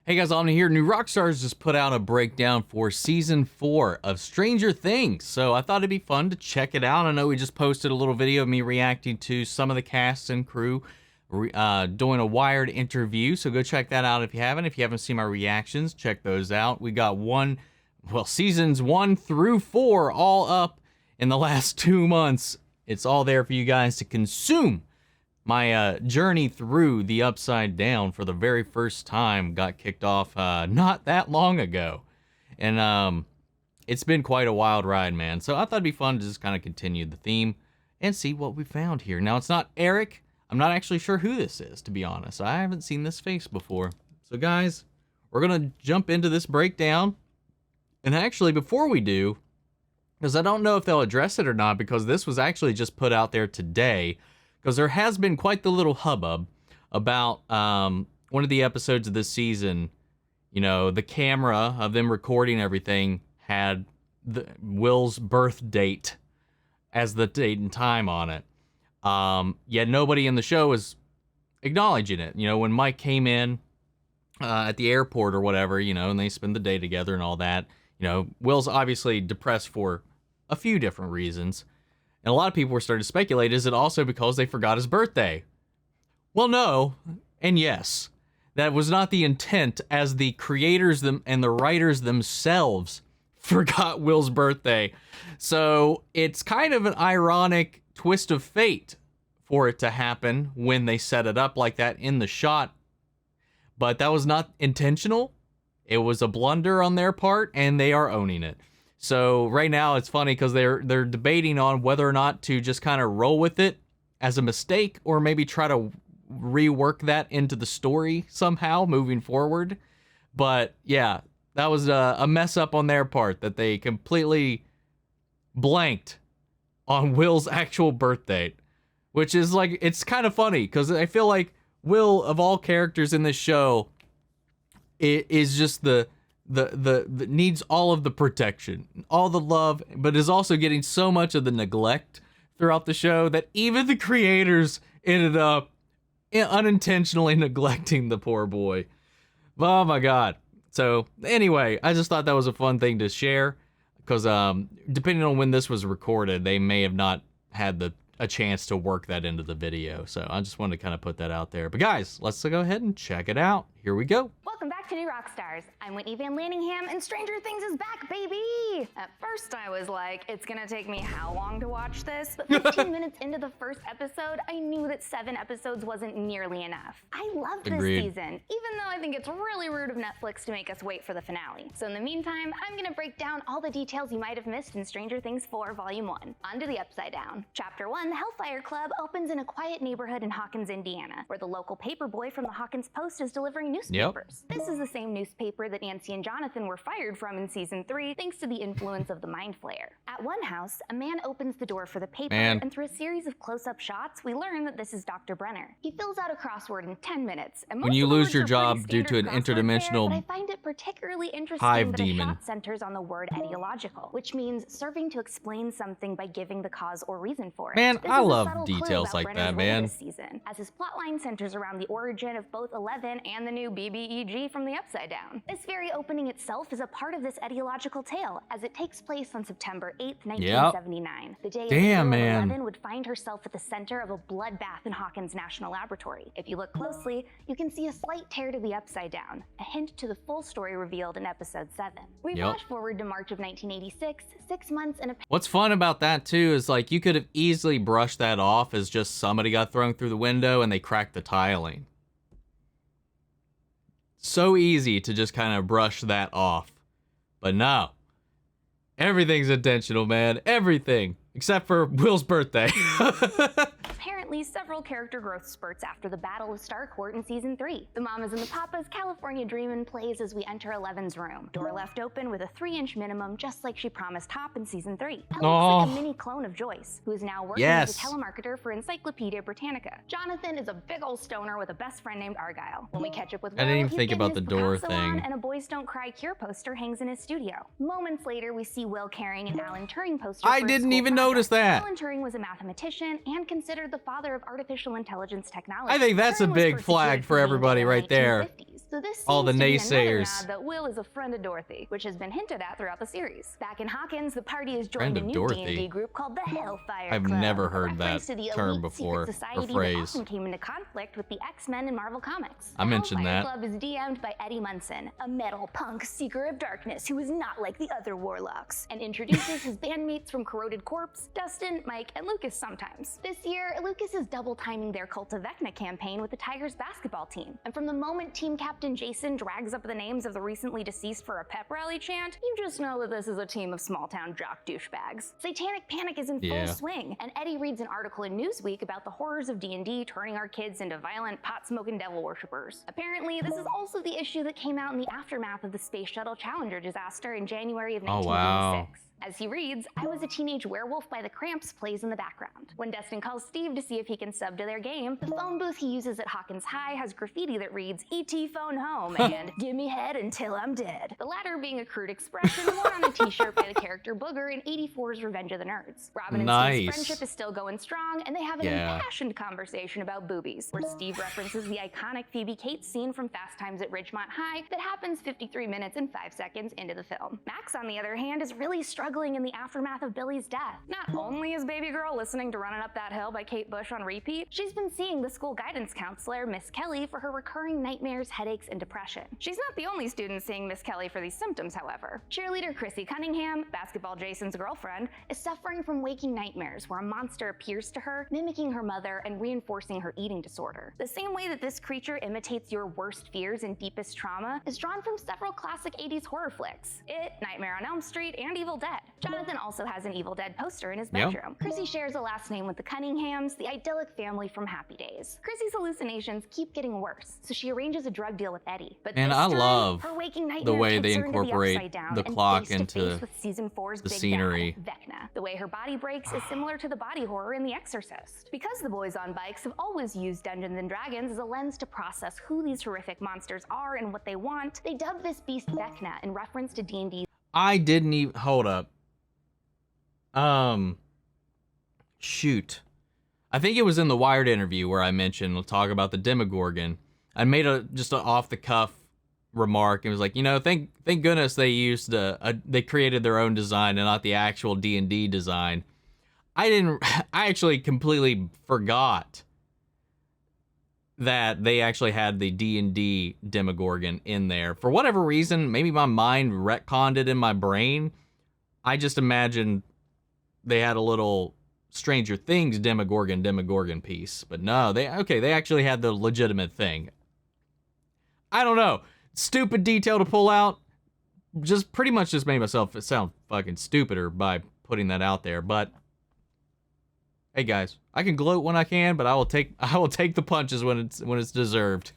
Hey guys, Omni here. New Rockstars just put out a breakdown for Season 4 of Stranger Things, so I thought it'd be fun to check it out. I know we just posted a little video of me reacting to some of the cast and crew doing a Wired interview, so go check that out if you haven't. If you haven't seen my reactions, check those out. We got Seasons 1 through 4 all up in the last 2 months. It's all there for you guys to consume. My journey through the Upside Down for the very first time got kicked off not that long ago. And it's been quite a wild ride, man. So I thought it'd be fun to just kind of continue the theme and see what we found here. Now, it's not Eric. I'm not actually sure who this is, to be honest. I haven't seen this face before. So, guys, we're going to jump into this breakdown. And actually, before we do, because I don't know if they'll address it or not, because this was actually just put out there today, because there has been quite the little hubbub about one of the episodes of this season. You know, the camera of them recording everything had Will's birth date as the date and time on it. Yet nobody in the show was acknowledging it. You know, when Mike came in at the airport or whatever, you know, and they spend the day together and all that, you know, Will's obviously depressed for a few different reasons. And a lot of people were starting to speculate, is it also because they forgot his birthday? Well, no, and yes. That was not the intent, as the creators and the writers themselves forgot Will's birthday. So it's kind of an ironic twist of fate for it to happen when they set it up like that in the shot. But that was not intentional. It was a blunder on their part, and they are owning it. So right now it's funny because they're debating on whether or not to just kind of roll with it as a mistake or maybe try to rework that into the story somehow moving forward. But yeah, that was a mess up on their part that they completely blanked on Will's actual birth date, which is like, it's kind of funny because I feel like Will, of all characters in this show, it is just the needs all of the protection, all the love, but is also getting so much of the neglect throughout the show that even the creators ended up unintentionally neglecting the poor boy. Oh my God. So anyway, I just thought that was a fun thing to share because depending on when this was recorded, they may have not had a chance to work that into the video. So I just wanted to kind of put that out there. But guys, let's go ahead and check it out. Here we go. Welcome back to New Rockstars. I'm Whitney Van Lanningham, and Stranger Things is back, baby! At first I was like, it's gonna take me how long to watch this? But 15 minutes into the first episode, I knew that 7 episodes wasn't nearly enough. I love this season, even though I think it's really rude of Netflix to make us wait for the finale. So in the meantime, I'm gonna break down all the details you might have missed in Stranger Things 4 Volume 1. On to the Upside Down. Chapter 1, the Hellfire Club, opens in a quiet neighborhood in Hawkins, Indiana, where the local paperboy from the Hawkins Post is delivering newspapers. This is the same newspaper that Nancy and Jonathan were fired from in Season 3, thanks to the influence of the Mind Flayer. At one house, a man opens the door for the paper, and through a series of close-up shots, we learn that this is Dr. Brenner. He fills out a crossword in 10 minutes. And when you lose your job due to an interdimensional but I find it particularly interesting hive that demon. a shot centers on the word etiological, which means serving to explain something by giving the cause or reason for it. Man, This I is a love subtle clue details about like Brenner's that, role man. this season, as his plotline centers around the origin of both 11 and the new BBEG from the Upside Down. This very opening itself is a part of this etiological tale, as it takes place on September 8th, 1979. The day Damn, April man. 11 would find herself at the center of a bloodbath in Hawkins National Laboratory. If you look closely, you can see a slight tear to the Upside Down, a hint to the full story revealed in Episode 7. We flash forward to March of 1986, 6 months and a... What's fun about that too is like you could have easily brushed that off as just somebody got thrown through the window and they cracked the tiling. So easy to just kind of brush that off. But no. Everything's intentional, man. Everything. Except for Will's birthday. Apparently, several character growth spurts after the Battle of Starcourt in Season 3. The Mamas and the Papas California Dreamin' plays as we enter Eleven's room. Door left open with a 3-inch minimum, just like she promised Hop in Season 3. It looks like a mini clone of Joyce, who is now working as a telemarketer for Encyclopedia Britannica. Jonathan is a big ol' stoner with a best friend named Argyle. When we catch up with Will, I didn't even he's think getting about his the door Picasso on, thing. and a Boys Don't Cry Cure poster hangs in his studio. Moments later, we see Will carrying an Alan Turing poster. I didn't even notice that. Alan Turing was a mathematician and considered the father father of artificial intelligence technology. I think that's a Kern was big flag persecuted for being everybody in the right there. 1950s, so this All the seems to be another naysayers. nod that Will is a friend of Dorothy, which has been hinted at throughout the series. Back in Hawkins, the party has joined Friend a of new Dorothy. D&D group called the Hellfire I've Club, never a heard reference that to the term elite before, secret society or that phrase. often came into conflict with the X-Men in Marvel Comics. I mentioned Hellfire that. Club is DM'd by Eddie Munson, a metal punk seeker of darkness who is not like the other warlocks, and introduces his bandmates from Corroded Corpse, Dustin, Mike, and Lucas sometimes. This year, Lucas is double timing their Cult of Vecna campaign with the Tigers basketball team, and from the moment team captain Jason drags up the names of the recently deceased for a pep rally chant, you just know that this is a team of small-town jock douchebags. Satanic panic is in full swing, and Eddie reads an article in Newsweek about the horrors of D&D turning our kids into violent, pot-smoking devil worshippers. Apparently, this is also the issue that came out in the aftermath of the Space Shuttle Challenger disaster in January of 1986. wow. As he reads, I was a teenage werewolf by the Cramps plays in the background. When Destin calls Steve to see if he can sub to their game, the phone booth he uses at Hawkins High has graffiti that reads, "E.T. phone home," and "Give me head until I'm dead." The latter being a crude expression worn on a t-shirt by the character Booger in '84's Revenge of the Nerds. Robin and Steve's friendship is still going strong, and they have an impassioned conversation about boobies, where Steve references the iconic Phoebe Cates scene from Fast Times at Ridgemont High that happens 53 minutes and 5 seconds into the film. Max, on the other hand, is really struggling in the aftermath of Billy's death. Not only is baby girl listening to Running Up That Hill by Kate Bush on repeat, she's been seeing the school guidance counselor, Miss Kelly, for her recurring nightmares, headaches, and depression. She's not the only student seeing Miss Kelly for these symptoms, however. Cheerleader Chrissy Cunningham, basketball Jason's girlfriend, is suffering from waking nightmares where a monster appears to her, mimicking her mother and reinforcing her eating disorder. The same way that this creature imitates your worst fears and deepest trauma is drawn from several classic 80s horror flicks: It, Nightmare on Elm Street, and Evil Dead. Jonathan also has an Evil Dead poster in his bedroom. Chrissy shares a last name with the Cunninghams, the idyllic family from Happy Days. Chrissy's hallucinations keep getting worse, so she arranges a drug deal with Eddie. But and this I time, love her waking the way nightmare they takes her into the incorporate Upside Down the and clock face to into face with season 4's the big scenery. bad, Vecna. The way her body breaks is similar to the body horror in The Exorcist. Because the boys on bikes have always used Dungeons and Dragons as a lens to process who these horrific monsters are and what they want, they dubbed this beast Vecna in reference to D&D's. I didn't even hold up. Shoot. I think it was in the Wired interview where I mentioned, we'll talk about the Demogorgon. I made just an off the cuff remark and was like, you know, thank goodness they used they created their own design and not the actual D&D design. I actually completely forgot that they actually had the D&D Demogorgon in there. For whatever reason, maybe my mind retconned it in my brain. I just imagined they had a little Stranger Things Demogorgon piece. But no, they actually had the legitimate thing. I don't know. Stupid detail to pull out. Just pretty much just made myself sound fucking stupider by putting that out there. But hey guys, I can gloat when I can, but I will take the punches when it's deserved.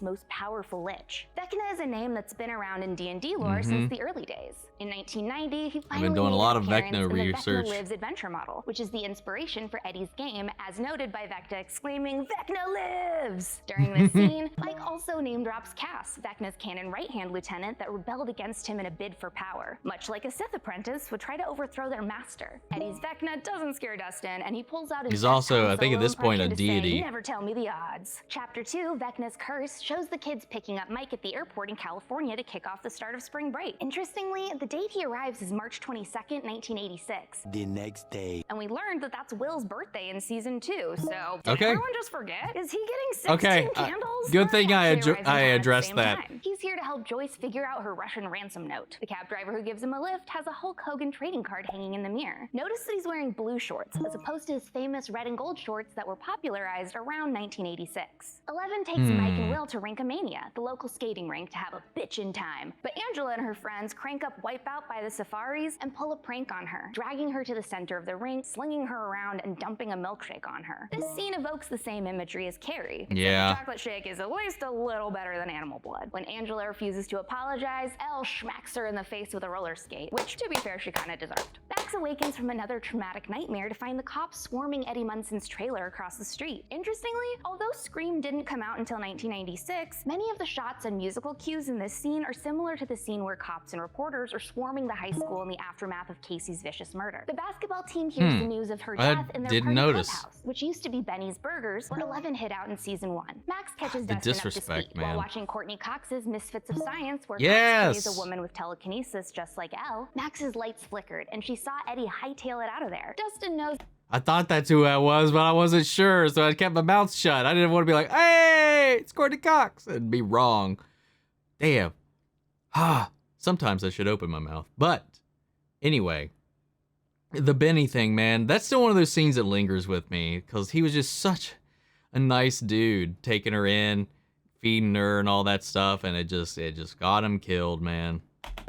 Most powerful lich. Vecna is a name that's been around in D&D lore since the early days. In 1990, he finally been doing made a lot an of appearance Vecna in the research. Vecna Lives adventure model, which is the inspiration for Eddie's game, as noted by Vecna exclaiming, "Vecna lives!" During this scene, Mike also name drops Cass, Vecna's canon right-hand lieutenant that rebelled against him in a bid for power. Much like a Sith apprentice would try to overthrow their master. Eddie's Vecna doesn't scare Dustin, and he pulls out his He's also, I think at solo this point, a impression to say, deity. "Never tell me the odds." Chapter 2, Vecna's Curse, shows the kids picking up Mike at the airport in California to kick off the start of spring break. Interestingly, the date he arrives is March 22nd, 1986. The next day. And we learned that that's Will's birthday in season 2, so did Okay. everyone just forget? Is he getting 16 candles? Good thing He I actually arrives in town at the addressed same that. time. He's here to help Joyce figure out her Russian ransom note. The cab driver who gives him a lift has a Hulk Hogan trading card hanging in the mirror. Notice that he's wearing blue shorts, as opposed to his famous red and gold shorts that were popularized around 1986. Eleven takes Mike and Will to Rinkomania, the local skating rink, to have a bitchin' time. But Angela and her friends crank up Wipeout by the Safaris and pull a prank on her, dragging her to the center of the rink, slinging her around, and dumping a milkshake on her. This scene evokes the same imagery as Keery, except Yeah. the chocolate shake is at least a little better than animal blood. When Angela refuses to apologize, Elle smacks her in the face with a roller skate, which, to be fair, she kinda deserved. Back Max awakens from another traumatic nightmare to find the cops swarming Eddie Munson's trailer across the street. Interestingly, although Scream didn't come out until 1996, many of the shots and musical cues in this scene are similar to the scene where cops and reporters are swarming the high school in the aftermath of Casey's vicious murder. The basketball team hears the news of her death in their party clubhouse, which used to be Benny's Burgers, where 11 hid out in season 1. Max catches Dustin up to speed while watching Courtney Cox's Misfits of Science, where Cox plays a woman with telekinesis just like Elle. Max's lights flickered, and she saw Eddie hightail it out of there. Dustin knows. I thought that's who I was, but I wasn't sure, so I kept my mouth shut. I didn't want to be like, hey, it's Courtney Cox, and be wrong. Damn. Sometimes I should open my mouth. But anyway, the Benny thing, man, that's still one of those scenes that lingers with me, because he was just such a nice dude, taking her in, feeding her and all that stuff, and it just got him killed, man.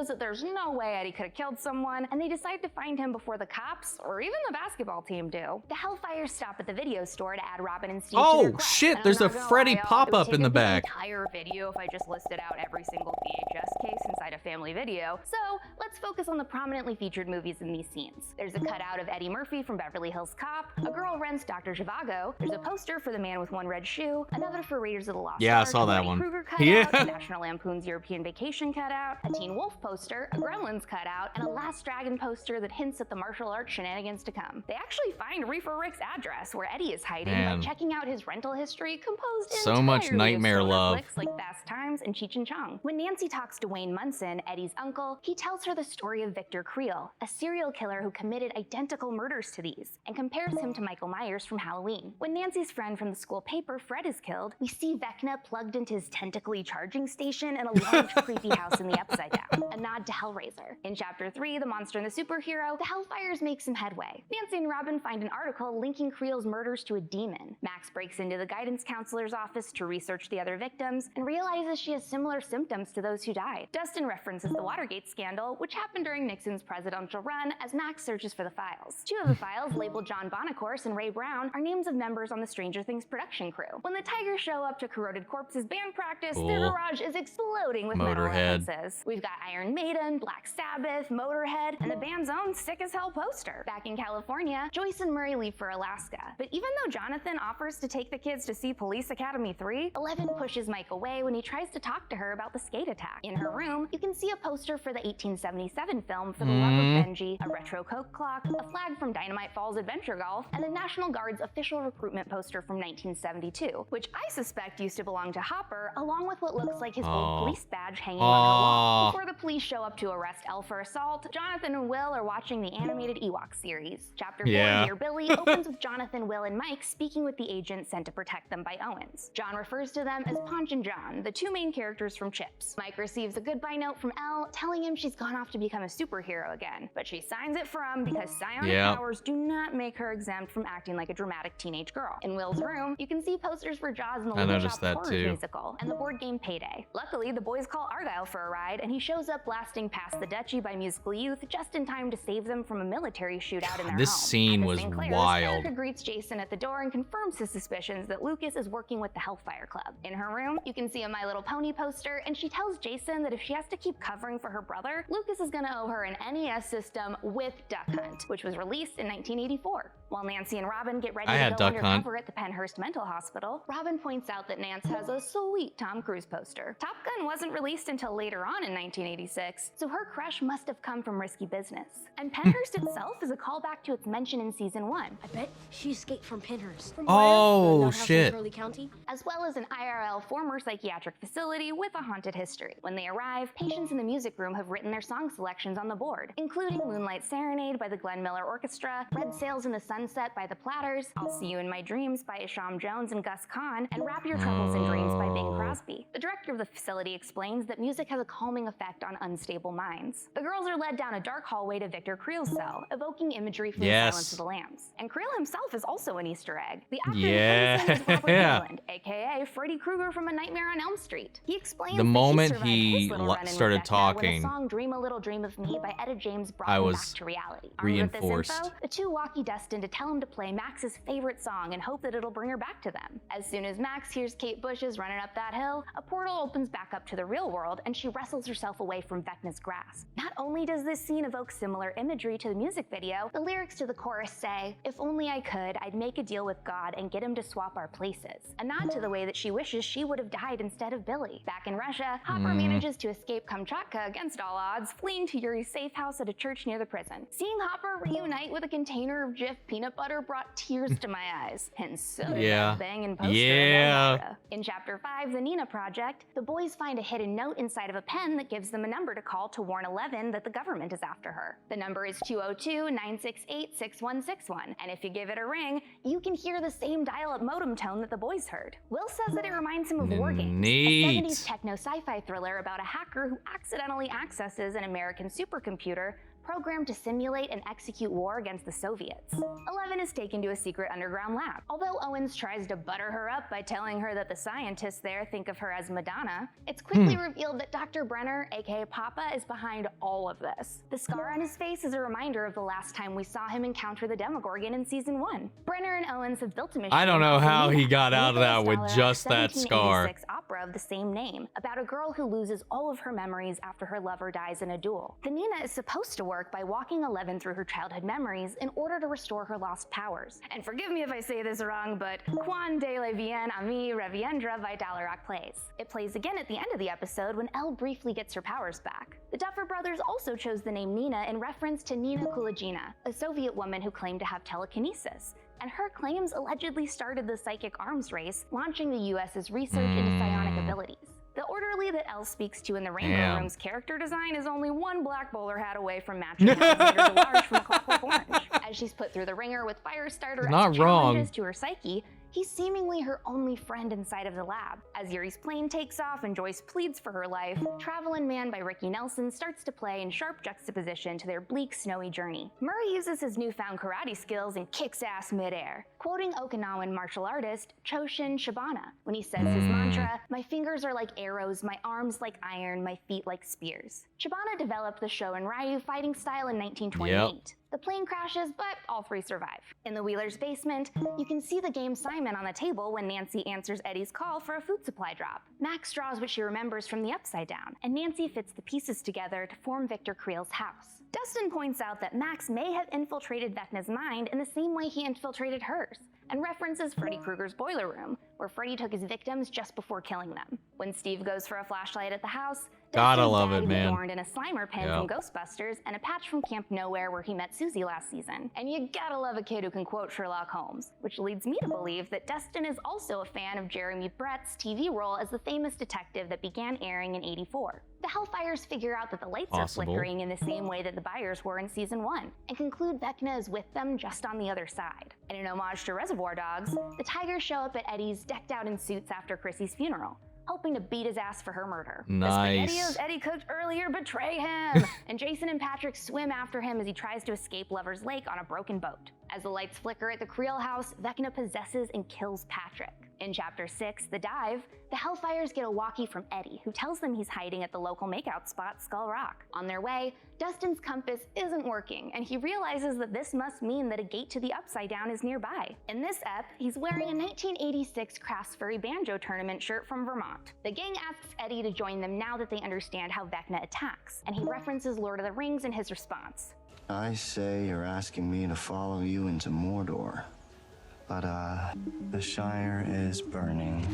That there's no way Eddie could have killed someone, and they decide to find him before the cops or even the basketball team do. The Hellfires stop at the video store to add Robin and Steve to their quest. Shit, there's a Freddy pop-up in the back. Entire video if I just listed out every single VHS case inside a family video. So let's focus on the prominently featured movies in these scenes. There's a cutout of Eddie Murphy from Beverly Hills Cop, a girl rents Dr. Zhivago, there's a poster for The Man with One Red Shoe, another for Raiders of the Lost Ark, I saw that one. Krueger cutout, a National Lampoon's European Vacation cutout, a Teen Wolf poster, a Gremlins cutout, and a Last Dragon poster that hints at the martial arts shenanigans to come. They actually find Reefer Rick's address where Eddie is hiding by checking out his rental history composed so much nightmare love flicks like Fast Times and Cheech and Chong. When Nancy talks to Wayne Munson, Eddie's uncle, he tells her the story of Victor Creel, a serial killer who committed identical murders to these, and compares him to Michael Myers from Halloween. When Nancy's friend from the school paper, Fred, is killed, we see Vecna plugged into his tentacly charging station in a large creepy house in the Upside Down, a nod to Hellraiser. In Chapter 3, The Monster and the Superhero, the Hellfires make some headway. Nancy and Robin find an article linking Creel's murders to a demon. Max breaks into the guidance counselor's office to research the other victims and realizes she has similar symptoms to those who died. Dustin references the Watergate scandal, which happened during Nixon's presidential run, as Max searches for the files. Two of the files, labeled John Bonacourse and Ray Brown, are names of members on the Stranger Things production crew. When the Tigers show up to Corroded Corpse's band practice, their garage is exploding with metal references. We've got Iron Maiden, Black Sabbath, Motorhead, and the band's own sick as hell poster. Back in California, Joyce and Murray leave for Alaska. But even though Jonathan offers to take the kids to see Police Academy 3, Eleven pushes Mike away when he tries to talk to her about the skate attack. In her room, you can see a poster for the 1877 film For the Love of Benji, a retro Coke clock, a flag from Dynamite Falls Adventure Golf, and the National Guard's official recruitment poster from 1972, which I suspect used to belong to Hopper, along with what looks like his old police badge hanging on her wall. Before the police show up to arrest Elle for assault, Jonathan and Will are watching the animated Ewok series. Chapter 4, Dear Billy, opens with Jonathan, Will, and Mike speaking with the agent sent to protect them by Owens. John refers to them as Ponch and John, the two main characters from Chips. Mike receives a goodbye note from Elle, telling him she's gone off to become a superhero again, but she signs it from because psionic powers do not make her exempt from acting like a dramatic teenage girl. In Will's room, you can see posters for Jaws and the Little Shop of Horrors musical, and the board game Payday. Luckily, the boys call Argyle for a ride, and he shows up blasting Past the Duchy by Musical Youth just in time to save them from a military shootout in their home. This scene was wild. Erica greets Jason at the door and confirms his suspicions that Lucas is working with the Hellfire Club. In her room, you can see a My Little Pony poster, and she tells Jason that if she has to keep covering for her brother, Lucas is gonna owe her an NES system with Duck Hunt, which was released in 1984. While Nancy and Robin get ready to go undercover at the Penhurst Mental Hospital, Robin points out that Nance has a sweet Tom Cruise poster. Top Gun wasn't released until later on in 1986, so her crush must have come from Risky Business. And Penhurst itself is a callback to its mention in season 1. I bet she escaped from Penhurst. From where? Shit. Hurley County? As well as an IRL former psychiatric facility with a haunted history. When they arrive, patients in the music room have written their song selections on the board, including Moonlight Serenade by the Glenn Miller Orchestra, Red Sails in the Sunset by the Platters, I'll See You in My Dreams by Isham Jones and Gus Kahn, and Wrap Your Troubles in Dreams by Bing Crosby. The director of the facility explains that music has a calming effect on unstable minds. The girls are led down a dark hallway to Victor Creel's cell, evoking imagery from the Silence of the Lambs. And Creel himself is also an Easter egg. The actor who plays him is Robert Englund, aka Freddy Krueger from A Nightmare on Elm Street. He explains the moment that he started talking, when the song Dream a Little Dream of Me by Etta James brought him back to reality. Reinforced. Armed with this info, the two walkie Dustin to tell him to play Max's favorite song and hope that it'll bring her back to them. As soon as Max hears Kate Bush's Running Up That Hill, a portal opens back up to the real world and she wrestles herself away away from Vecna's grasp. Not only does this scene evoke similar imagery to the music video, the lyrics to the chorus say, "If only I could, I'd make a deal with God and get him to swap our places." A nod to the way that she wishes she would have died instead of Billy. Back in Russia, Harbour manages to escape Kamchatka against all odds, fleeing to Yuri's safe house at a church near the prison. Seeing Harbour reunite with a container of Jif peanut butter brought tears to my eyes, and so did that banging poster of Elvira. In Chapter 5, The Nina Project, the boys find a hidden note inside of a pen that gives them a number to call to warn Eleven that the government is after her. The number is 202-968-6161, and if you give it a ring, you can hear the same dial-up modem tone that the boys heard. Will says that it reminds him of War Games, a 70s techno sci-fi thriller about a hacker who accidentally accesses an American supercomputer programmed to simulate and execute war against the Soviets. Eleven is taken to a secret underground lab. Although Owens tries to butter her up by telling her that the scientists there think of her as Madonna, it's quickly revealed that Dr. Brenner, aka Papa, is behind all of this. The scar on his face is a reminder of the last time we saw him encounter the Demogorgon in Season 1. Brenner and Owens have built a machine. I don't know how he got out of that with Natalia, just that scar. 1786 opera of the same name, about a girl who loses all of her memories after her lover dies in a duel. The Nina is supposed to work by walking Eleven through her childhood memories in order to restore her lost powers. And forgive me if I say this wrong, but Quan de la Vienne Ami Reviendra Vitalarak plays. It plays again at the end of the episode when Elle briefly gets her powers back. The Duffer Brothers also chose the name Nina in reference to Nina Kulagina, a Soviet woman who claimed to have telekinesis, and her claims allegedly started the psychic arms race, launching the US's research into psionic abilities. The orderly that Elle speaks to in the Rainbow Room's character design is only one black bowler hat away from matching Alexander DeLarge from Clockwork Orange. As she's put through the ringer with Firestarter as challenges to her psyche, he's seemingly her only friend inside of the lab. As Yuri's plane takes off and Joyce pleads for her life, Travelin' Man by Ricky Nelson starts to play in sharp juxtaposition to their bleak, snowy journey. Murray uses his newfound karate skills and kicks ass midair, quoting Okinawan martial artist Choshin Shibana when he says his mantra, "My fingers are like arrows, my arms like iron, my feet like spears." Shibana developed the Shoin Ryu fighting style in 1928. The plane crashes, but all three survive. In the Wheelers' basement, you can see the game Simon on the table when Nancy answers Eddie's call for a food supply drop. Max draws what she remembers from the Upside Down, and Nancy fits the pieces together to form Victor Creel's house. Dustin points out that Max may have infiltrated Vecna's mind in the same way he infiltrated hers, and references Freddy Krueger's boiler room, where Freddy took his victims just before killing them. When Steve goes for a flashlight at the house, Gotta love Dustin's it, man. adorned in a Slimer pin from Ghostbusters and a patch from Camp Nowhere where he met Susie last season. And you gotta love a kid who can quote Sherlock Holmes, which leads me to believe that Dustin is also a fan of Jeremy Brett's TV role as the famous detective that began airing in '84. The Hellfires figure out that the lights are flickering in the same way that the Byers were in Season 1, and conclude Vecna is with them just on the other side. In an homage to Reservoir Dogs, the Tigers show up at Eddie's decked out in suits after Chrissy's funeral, hoping to beat his ass for her murder. Nice. The SpaghettiOs Eddie cooked earlier betray him, and Jason and Patrick swim after him as he tries to escape Lover's Lake on a broken boat. As the lights flicker at the Creel house, Vecna possesses and kills Patrick. In Chapter 6, The Dive, the Hellfires get a walkie from Eddie, who tells them he's hiding at the local makeout spot, Skull Rock. On their way, Dustin's compass isn't working, and he realizes that this must mean that a gate to the Upside Down is nearby. In this ep, he's wearing a 1986 Crafts Furry Banjo Tournament shirt from Vermont. The gang asks Eddie to join them now that they understand how Vecna attacks, and he references Lord of the Rings in his response. I say you're asking me to follow you into Mordor. But, the Shire is burning.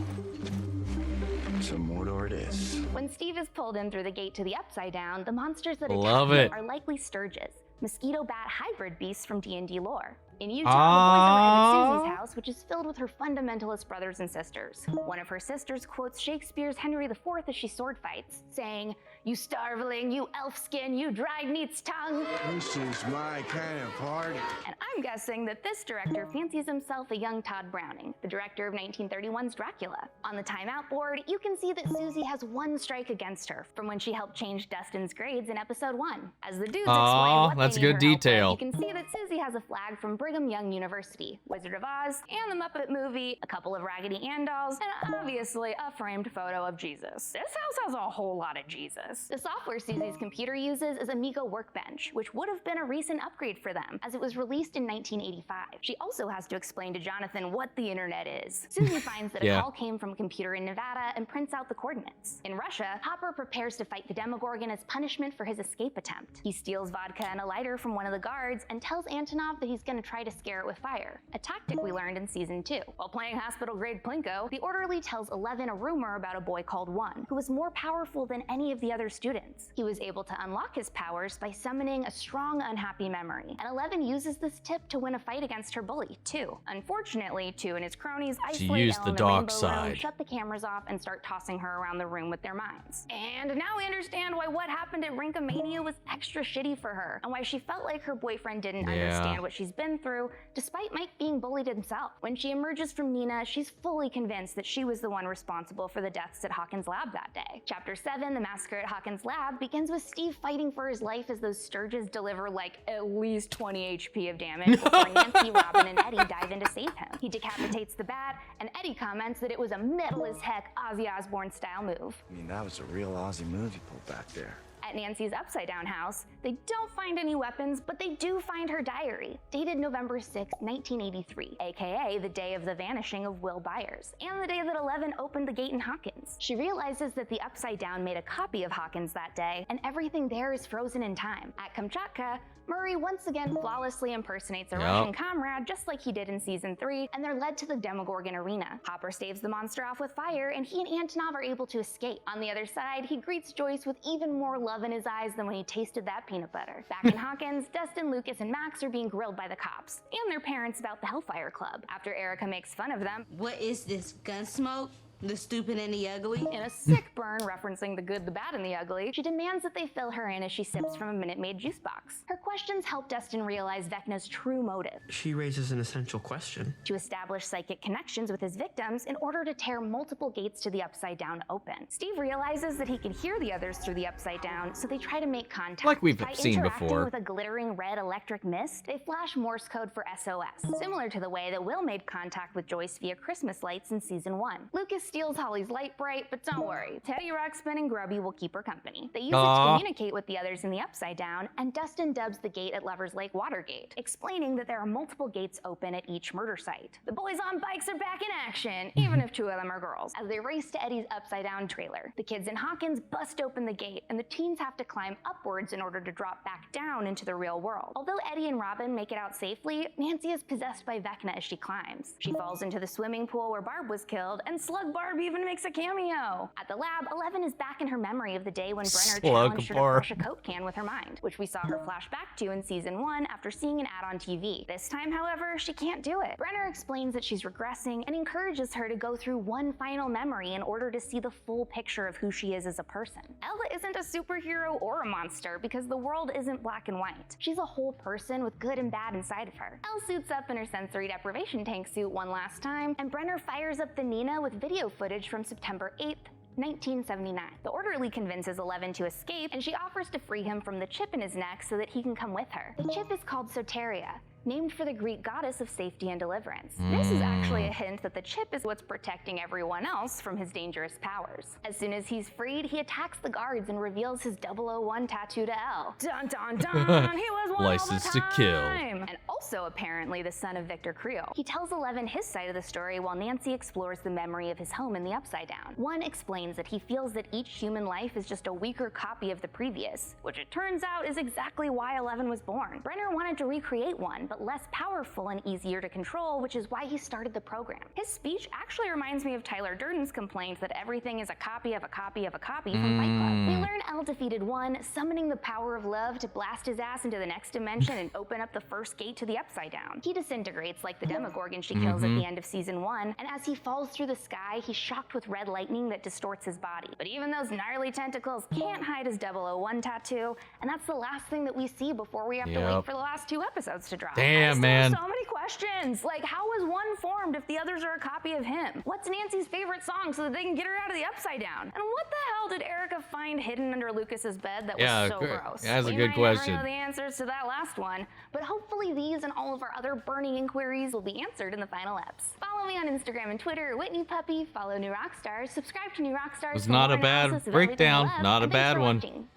So Mordor it is. When Steve is pulled in through the gate to the Upside Down, the monsters that Love attack it. him are likely Sturges, mosquito bat hybrid beasts from D&D lore. In Utah, the boys arrive at Susie's house, which is filled with her fundamentalist brothers and sisters. One of her sisters quotes Shakespeare's Henry IV as she sword fights, saying, "You starveling, you elf skin, you dried neat's tongue." This is my kind of party. And I'm guessing that this director fancies himself a young Todd Browning, the director of 1931's Dracula. On the timeout board, you can see that Susie has one strike against her from when she helped change Dustin's grades in episode 1. As the dudes explain what that's they a need good her help with, detail. you can see that Susie has a flag from Brigham Young University, Wizard of Oz, and the Muppet movie, a couple of Raggedy Ann dolls, and obviously a framed photo of Jesus. This house has a whole lot of Jesus. this. The software Susie's computer uses is Amigo Workbench, which would have been a recent upgrade for them, as it was released in 1985. She also has to explain to Jonathan what the internet is. Susie finds that a call came from a computer in Nevada and prints out the coordinates. In Russia, Hopper prepares to fight the Demogorgon as punishment for his escape attempt. He steals vodka and a lighter from one of the guards and tells Antonov that he's going to try to scare it with fire, a tactic we learned in season 2. While playing hospital-grade Plinko, the orderly tells 11 a rumor about a boy called One, who was more powerful than any of the other students. He was able to unlock his powers by summoning a strong, unhappy memory, and 11 uses this tip to win a fight against her bully, 2. Unfortunately, 2 and his cronies isolate Elle in the rainbow room, shut the cameras off, and start tossing her around the room with their minds. And now we understand why what happened at Rinkomania was extra shitty for her, and why she felt like her boyfriend didn't understand what she's been through, despite Mike being bullied himself. When she emerges from Nina, she's fully convinced that she was the one responsible for the deaths at Hawkins' lab that day. Chapter 7, The Massacre at Hawkins' lab, begins with Steve fighting for his life as those Sturges deliver like at least 20 HP of damage before Nancy, Robin, and Eddie dive in to save him. He decapitates the bat, and Eddie comments that it was a metal-as-heck Ozzy Osbourne-style move. I mean, that was a real Aussie move you pulled back there. At Nancy's upside-down house, they don't find any weapons, but they do find her diary, dated November 6, 1983, aka the day of the vanishing of Will Byers, and the day that 11 opened the gate in Hawkins. She realizes that the upside-down made a copy of Hawkins that day, and everything there is frozen in time. At Kamchatka, Murray once again flawlessly impersonates a Russian comrade just like he did in season 3, and they're led to the Demogorgon arena. Hopper staves the monster off with fire, and he and Antonov are able to escape. On the other side, he greets Joyce with even more love in his eyes than when he tasted that peanut butter. Back in Hawkins, Dustin, Lucas, and Max are being grilled by the cops, and their parents about the Hellfire Club. After Erica makes fun of them, "What is this, gun smoke? The stupid and the ugly?" in a sick burn referencing the good, the bad, and the ugly, she demands that they fill her in as she sips from a Minute Maid juice box. Her questions help Dustin realize Vecna's true motive. She raises an essential question. To establish psychic connections with his victims in order to tear multiple gates to the Upside Down open. Steve realizes that he can hear the others through the Upside Down, so they try to make contact. Like we've By seen interacting before. with a glittering red electric mist, they flash Morse code for SOS, similar to the way that Will made contact with Joyce via Christmas lights in season 1. Lucas steals Holly's light bright, but don't worry, Teddy Ruxpin and Grubby will keep her company. They use it to communicate with the others in the Upside Down, and Dustin dubs the gate at Lover's Lake Watergate, explaining that there are multiple gates open at each murder site. The boys on bikes are back in action, even if 2 of them are girls, as they race to Eddie's Upside Down trailer. The kids in Hawkins bust open the gate, and the teens have to climb upwards in order to drop back down into the real world. Although Eddie and Robin make it out safely, Nancy is possessed by Vecna as she climbs. She falls into the swimming pool where Barb was killed, and Slug Barb even makes a cameo. At the lab, 11 is back in her memory of the day when Brenner challenged her to crush a Coke can with her mind, which we saw her flash back to in season 1 after seeing an ad on TV. This time, however, she can't do it. Brenner explains that she's regressing and encourages her to go through one final memory in order to see the full picture of who she is as a person. Ella isn't a superhero or a monster because the world isn't black and white. She's a whole person with good and bad inside of her. Elle suits up in her sensory deprivation tank suit one last time, and Brenner fires up the Nina with video footage from September 8th, 1979. The orderly convinces 11 to escape, and she offers to free him from the chip in his neck so that he can come with her. The chip is called Soteria, named for the Greek goddess of safety and deliverance. This is actually a hint that the chip is what's protecting everyone else from his dangerous powers. As soon as he's freed, he attacks the guards and reveals his 001 tattoo to Elle. Dun dun dun, he was one License all to the kill. time. And also apparently the son of Victor Creel. He tells 11 his side of the story while Nancy explores the memory of his home in the Upside Down. One explains that he feels that each human life is just a weaker copy of the previous, which it turns out is exactly why 11 was born. Brenner wanted to recreate one, but less powerful and easier to control, which is why he started the program. His speech actually reminds me of Tyler Durden's complaint that everything is a copy of a copy of a copy from Fight Club. We learn Elle defeated One, summoning the power of love to blast his ass into the next dimension and open up the first gate to the Upside Down. He disintegrates like the Demogorgon she kills at the end of season 1, and as he falls through the sky, he's shocked with red lightning that distorts his body. But even those gnarly tentacles can't hide his 001 tattoo, and that's the last thing that we see before we have to wait for the last 2 episodes to drop. Damn, I still man. have so many questions. questions, like how is one formed if the others are a copy of him? What's Nancy's favorite song so that they can get her out of the Upside Down? And what the hell did Erica find hidden under Lucas's bed that was so gross? That's a good question. We might never know the answers to that last one, but hopefully these and all of our other burning inquiries will be answered in the final eps. Follow me on Instagram and Twitter, Whitney Puppy. Follow New Rockstars. Subscribe to New Rockstars. It's not a bad breakdown. Not a bad one.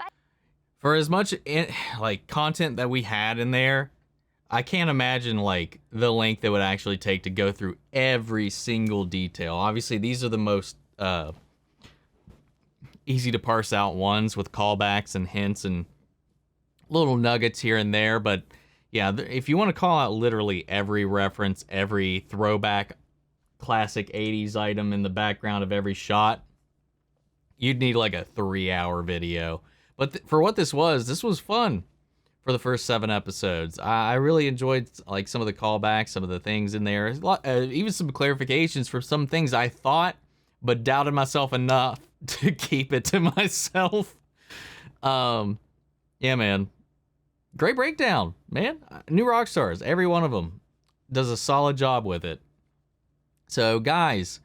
For as much like content that we had in there, I can't imagine like the length it would actually take to go through every single detail. Obviously, these are the most easy to parse out ones with callbacks and hints and little nuggets here and there. But yeah, if you want to call out literally every reference, every throwback, classic 80s item in the background of every shot, you'd need like a 3-hour video. But for what this was fun for the first 7 episodes. I really enjoyed like some of the callbacks, some of the things in there, even some clarifications for some things I thought, but doubted myself enough to keep it to myself. Yeah, man. Great breakdown, man. New Rockstars, every one of them does a solid job with it. So, guys,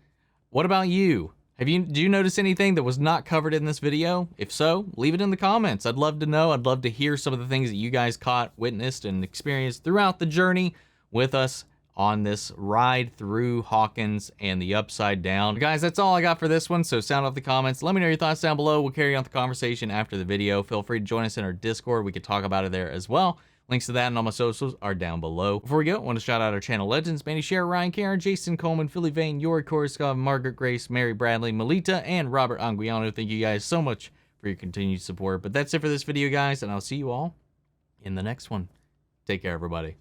what about you? Do you notice anything that was not covered in this video? If so, leave it in the comments. I'd love to know. I'd love to hear some of the things that you guys caught, witnessed, and experienced throughout the journey with us on this ride through Hawkins and the Upside Down. Guys, that's all I got for this one, so sound off the comments. Let me know your thoughts down below. We'll carry on the conversation after the video. Feel free to join us in our Discord. We could talk about it there as well. Links to that and all my socials are down below. Before we go, I want to shout out our channel legends, Manny Scher, Ryan Karen, Jason Coleman, Philly Vane, Yori Korskov, Margaret Grace, Mary Bradley, Melita, and Robert Anguiano. Thank you guys so much for your continued support. But that's it for this video, guys, and I'll see you all in the next one. Take care, everybody.